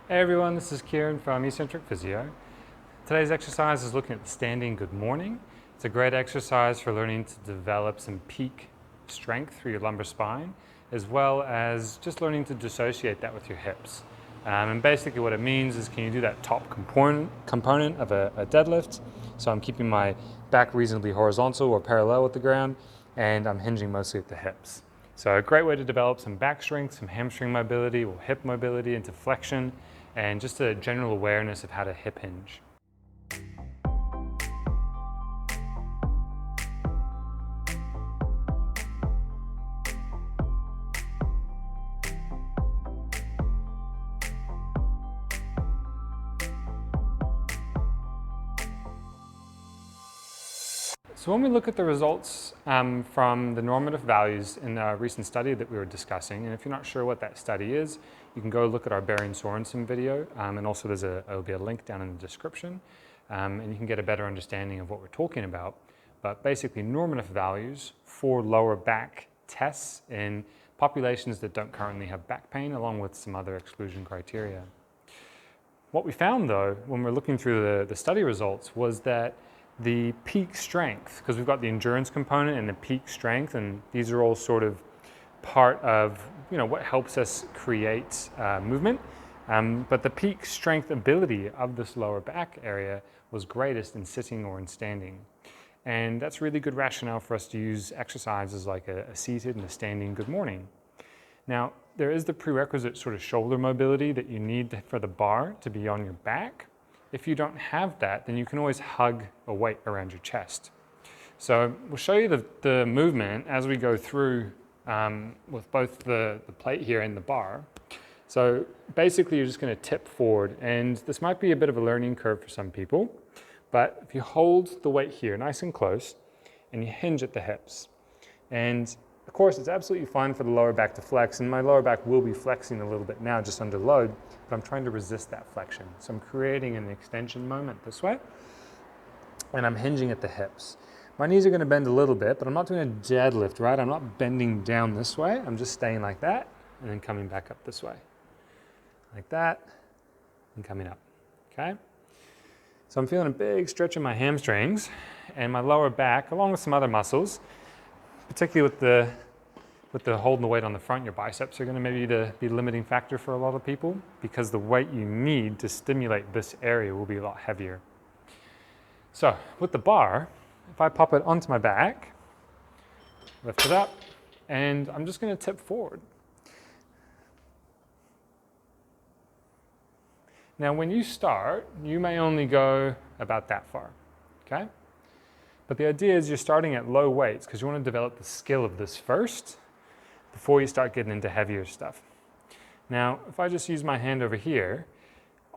Hey everyone, this is Kieran from MSK Physio. Today's exercise is looking at the standing good morning. It's a great exercise for learning to develop some peak strength through your lumbar spine, as well as just learning to dissociate that with your hips. And basically what it means is, can you do that top component of a deadlift? So I'm keeping my back reasonably horizontal or parallel with the ground, and I'm hinging mostly at the hips. So a great way to develop some back strength, some hamstring mobility or hip mobility into flexion, and just a general awareness of how to hip hinge. So when we look at the results from the normative values in a recent study that we were discussing, and if you're not sure what that study is, you can go look at our Barry Sorensen video, and also there'll be a link down in the description, and you can get a better understanding of what we're talking about. But basically normative values for lower back tests in populations that don't currently have back pain, along with some other exclusion criteria. What we found though, when we're looking through the study results, was that the peak strength, because we've got the endurance component and the peak strength, and these are all sort of part of what helps us create movement, but the peak strength ability of this lower back area was greatest in sitting or in standing. And that's really good rationale for us to use exercises like a seated and a standing good morning. Now, there is the prerequisite sort of shoulder mobility that you need for the bar to be on your back. If you don't have that, then you can always hug a weight around your chest. So we'll show you the movement as we go through with both the plate here and the bar. So basically you're just going to tip forward, and this might be a bit of a learning curve for some people, but if you hold the weight here nice and close and you hinge at the hips, and of course, it's absolutely fine for the lower back to flex, and my lower back will be flexing a little bit now just under load, but I'm trying to resist that flexion. So I'm creating an extension moment this way, and I'm hinging at the hips. My knees are going to bend a little bit, but I'm not doing a deadlift, right? I'm not bending down this way. I'm just staying like that, and then coming back up this way. Like that, and coming up, okay? So I'm feeling a big stretch in my hamstrings and my lower back, along with some other muscles, particularly with the holding the weight on the front. Your biceps are going to maybe be the limiting factor for a lot of people, because the weight you need to stimulate this area will be a lot heavier. So with the bar, if I pop it onto my back, lift it up, and I'm just going to tip forward. Now when you start, you may only go about that far, okay? But the idea is you're starting at low weights because you want to develop the skill of this first before you start getting into heavier stuff. Now, if I just use my hand over here,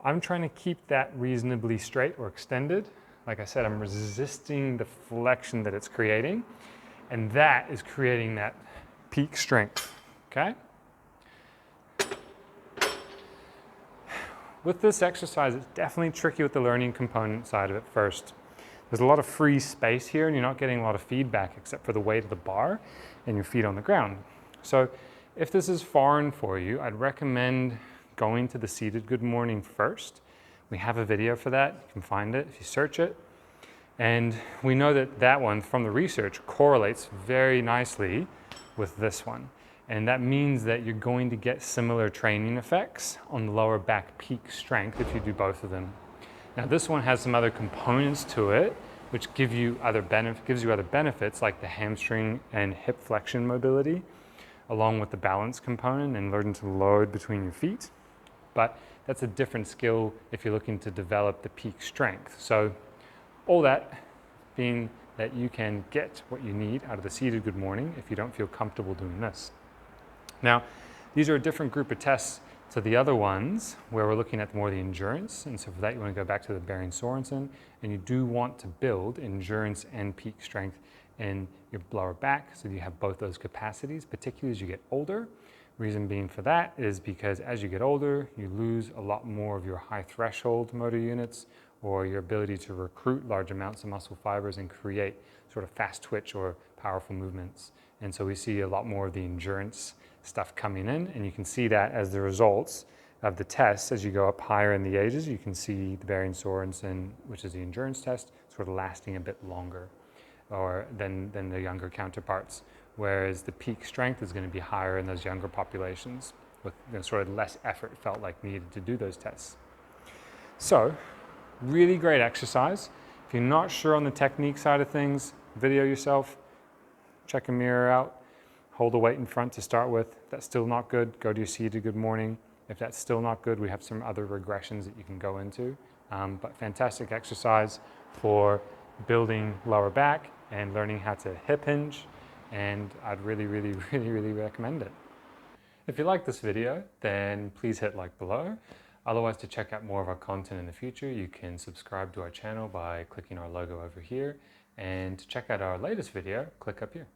I'm trying to keep that reasonably straight or extended. Like I said, I'm resisting the flexion that it's creating, and that is creating that peak strength, okay? With this exercise, it's definitely tricky with the learning component side of it first. There's a lot of free space here, and you're not getting a lot of feedback except for the weight of the bar and your feet on the ground. So if this is foreign for you, I'd recommend going to the seated good morning first. We have a video for that. You can find it if you search it. And we know that that one from the research correlates very nicely with this one. And that means that you're going to get similar training effects on the lower back peak strength if you do both of them. Now this one has some other components to it which gives you other benefits like the hamstring and hip flexion mobility, along with the balance component and learning to load between your feet. But that's a different skill if you're looking to develop the peak strength. So all that being that you can get what you need out of the seated good morning if you don't feel comfortable doing this. Now, these are a different group of tests to the other ones where we're looking at more the endurance. And so for that, you want to go back to the Barry Sorensen, and you do want to build endurance and peak strength in your lower back so you have both those capacities, particularly as you get older. Reason being for that is because as you get older, you lose a lot more of your high threshold motor units or your ability to recruit large amounts of muscle fibers and create sort of fast twitch or powerful movements. And so we see a lot more of the endurance stuff coming in, and you can see that as the results of the tests, as you go up higher in the ages, you can see the Bering-Sorensen, which is the endurance test, sort of lasting a bit longer than the younger counterparts. Whereas the peak strength is going to be higher in those younger populations with sort of less effort felt like needed to do those tests. So, really great exercise. If you're not sure on the technique side of things, video yourself, check a mirror out, hold the weight in front to start with. If that's still not good, go to your seated good morning. If that's still not good, we have some other regressions that you can go into. But fantastic exercise for building lower back and learning how to hip hinge, and I'd really recommend it. If you like this video, then please hit like below. Otherwise, to check out more of our content in the future, you can subscribe to our channel by clicking our logo over here. And to check out our latest video, click up here.